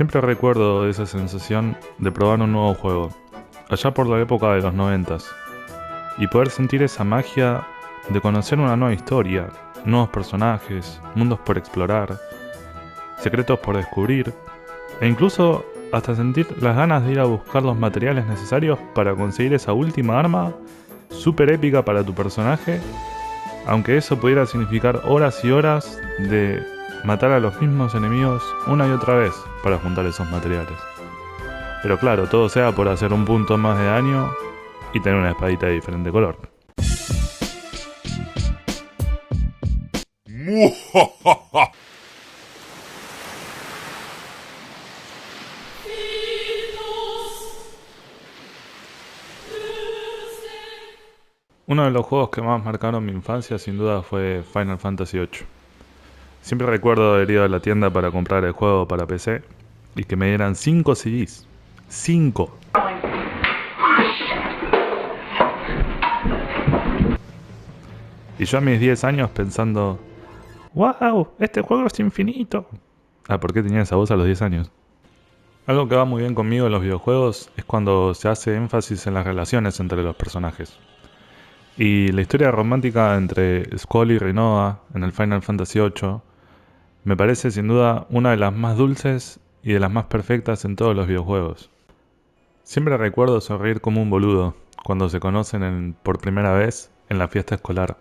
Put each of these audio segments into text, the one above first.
Siempre recuerdo esa sensación de probar un nuevo juego, allá por la época de los 90s, y poder sentir esa magia de conocer una nueva historia, nuevos personajes, mundos por explorar, secretos por descubrir, e incluso hasta sentir las ganas de ir a buscar los materiales necesarios para conseguir esa última arma súper épica para tu personaje, aunque eso pudiera significar horas y horas de matar a los mismos enemigos una y otra vez para juntar esos materiales. Pero claro, todo sea por hacer un punto más de daño y tener una espadita de diferente color. Uno de los juegos que más marcaron mi infancia sin duda fue Final Fantasy VIII. Siempre recuerdo haber ido a la tienda para comprar el juego para PC y que me dieran 5 CDs. 5. Y yo a mis 10 años pensando, ¡wow! Este juego es infinito. ¿Por qué tenía esa voz a los 10 años? Algo que va muy bien conmigo en los videojuegos es cuando se hace énfasis en las relaciones entre los personajes. Y la historia romántica entre Squall y Rinoa en el Final Fantasy VIII me parece sin duda una de las más dulces y de las más perfectas en todos los videojuegos. Siempre recuerdo sonreír como un boludo cuando se conocen por primera vez en la fiesta escolar.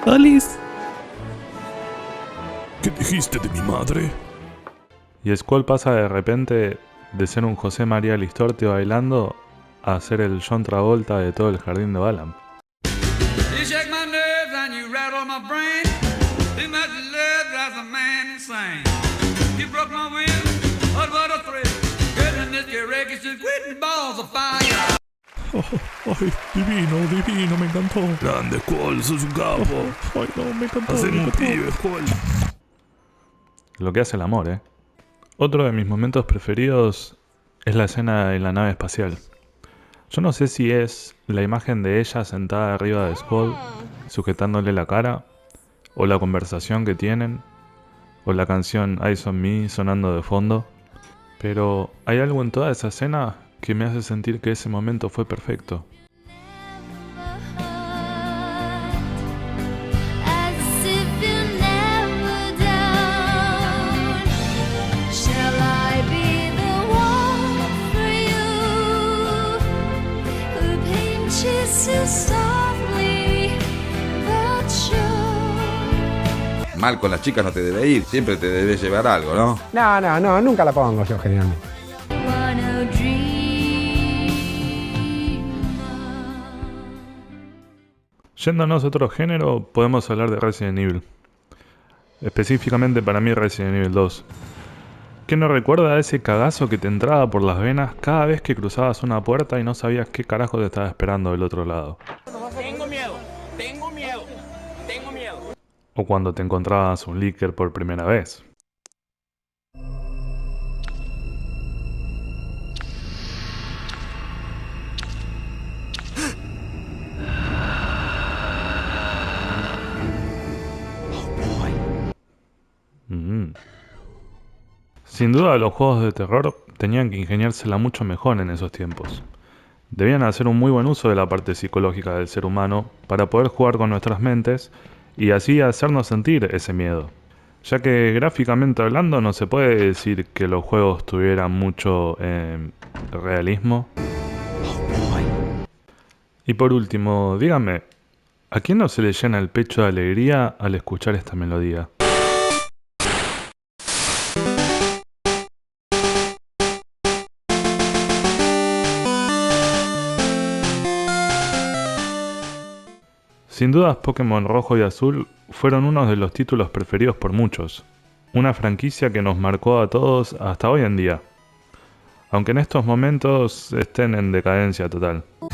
Alice. ¿Qué dijiste de mi madre? Y Squall pasa de repente de ser un José María Listorti bailando a ser el John Travolta de todo el jardín de Balam. Ay, divino, me encantó. Grande, Squall, sos un capo. Ay, no, me encantó. Haceme un pibe, Squall. Lo que hace el amor, ¿eh? Otro de mis momentos preferidos es la escena en la nave espacial. Yo no sé si es la imagen de ella sentada arriba de Squall, sujetándole la cara, o la conversación que tienen, o la canción Eyes on Me sonando de fondo, pero hay algo en toda esa escena que me hace sentir que ese momento fue perfecto. Mal con las chicas no te debe ir, siempre te debes llevar algo, ¿no? No, nunca la pongo yo generalmente. Yéndonos a otro género, podemos hablar de Resident Evil. Específicamente para mí Resident Evil 2. ¿Quién no recuerda ese cagazo que te entraba por las venas cada vez que cruzabas una puerta y no sabías qué carajo te estaba esperando del otro lado? Tengo miedo. O cuando te encontrabas un leaker por primera vez. Sin duda los juegos de terror tenían que ingeniársela mucho mejor en esos tiempos. Debían hacer un muy buen uso de la parte psicológica del ser humano para poder jugar con nuestras mentes y así hacernos sentir ese miedo. Ya que gráficamente hablando no se puede decir que los juegos tuvieran mucho realismo. Y por último, dígame, ¿a quién no se le llena el pecho de alegría al escuchar esta melodía? Sin dudas Pokémon Rojo y Azul fueron uno de los títulos preferidos por muchos, una franquicia que nos marcó a todos hasta hoy en día, aunque en estos momentos estén en decadencia total. En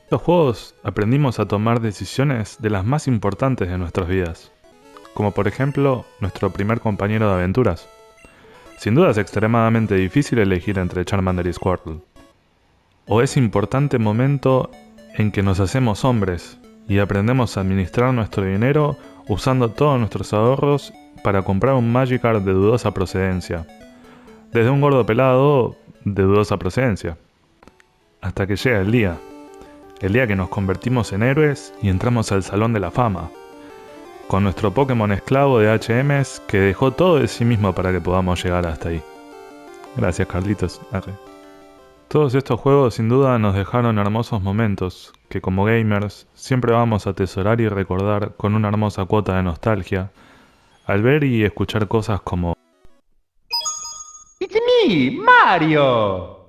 estos juegos aprendimos a tomar decisiones de las más importantes de nuestras vidas, como por ejemplo nuestro primer compañero de aventuras. Sin duda es extremadamente difícil elegir entre Charmander y Squirtle. O ese importante momento en que nos hacemos hombres y aprendemos a administrar nuestro dinero usando todos nuestros ahorros para comprar un Magikarp de dudosa procedencia. Desde un gordo pelado de dudosa procedencia. Hasta que llega el día que nos convertimos en héroes y entramos al Salón de la Fama, con nuestro Pokémon esclavo de HMs que dejó todo de sí mismo para que podamos llegar hasta ahí. Gracias, Carlitos. Arre. Todos estos juegos sin duda nos dejaron hermosos momentos que como gamers siempre vamos a atesorar y recordar con una hermosa cuota de nostalgia al ver y escuchar cosas como It's me, Mario!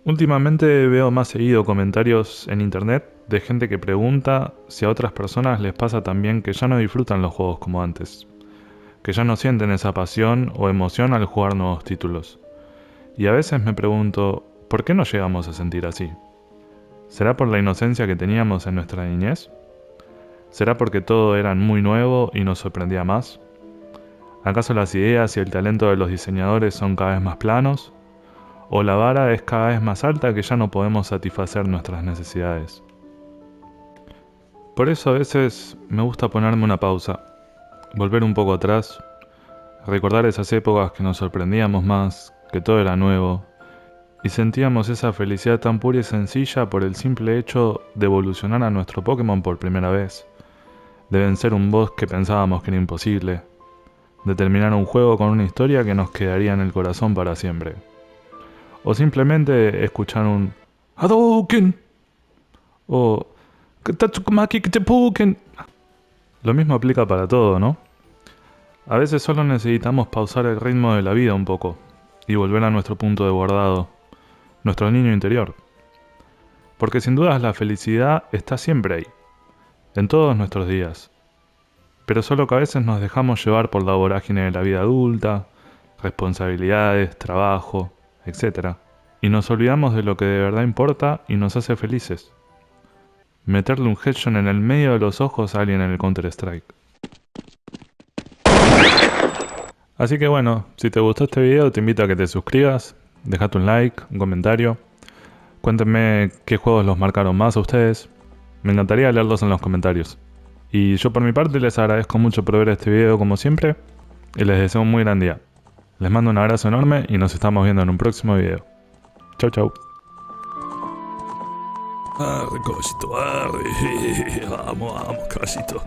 Últimamente veo más seguido comentarios en internet de gente que pregunta si a otras personas les pasa también que ya no disfrutan los juegos como antes, que ya no sienten esa pasión o emoción al jugar nuevos títulos. Y a veces me pregunto, ¿por qué no llegamos a sentir así? ¿Será por la inocencia que teníamos en nuestra niñez? ¿Será porque todo era muy nuevo y nos sorprendía más? ¿Acaso las ideas y el talento de los diseñadores son cada vez más planos? ¿O la vara es cada vez más alta que ya no podemos satisfacer nuestras necesidades? Por eso a veces me gusta ponerme una pausa, volver un poco atrás, recordar esas épocas que nos sorprendíamos más, que todo era nuevo, y sentíamos esa felicidad tan pura y sencilla por el simple hecho de evolucionar a nuestro Pokémon por primera vez, de vencer un boss que pensábamos que era imposible, de terminar un juego con una historia que nos quedaría en el corazón para siempre. O simplemente escuchar un Hadouken o Tatsukumaki Kitepuken. Lo mismo aplica para todo, ¿no? A veces solo necesitamos pausar el ritmo de la vida un poco y volver a nuestro punto de guardado, nuestro niño interior. Porque sin dudas la felicidad está siempre ahí, en todos nuestros días. Pero solo que a veces nos dejamos llevar por la vorágine de la vida adulta, responsabilidades, trabajo, etc. Y nos olvidamos de lo que de verdad importa y nos hace felices. Meterle un headshot en el medio de los ojos a alguien en el Counter-Strike. Así que bueno, si te gustó este video te invito a que te suscribas, dejate un like, un comentario. Cuéntenme qué juegos los marcaron más a ustedes. Me encantaría leerlos en los comentarios. Y yo por mi parte les agradezco mucho por ver este video como siempre y les deseo un muy gran día. Les mando un abrazo enorme y nos estamos viendo en un próximo video. Chau chau. Arre, cosito, arre. Vamos, vamos, casito.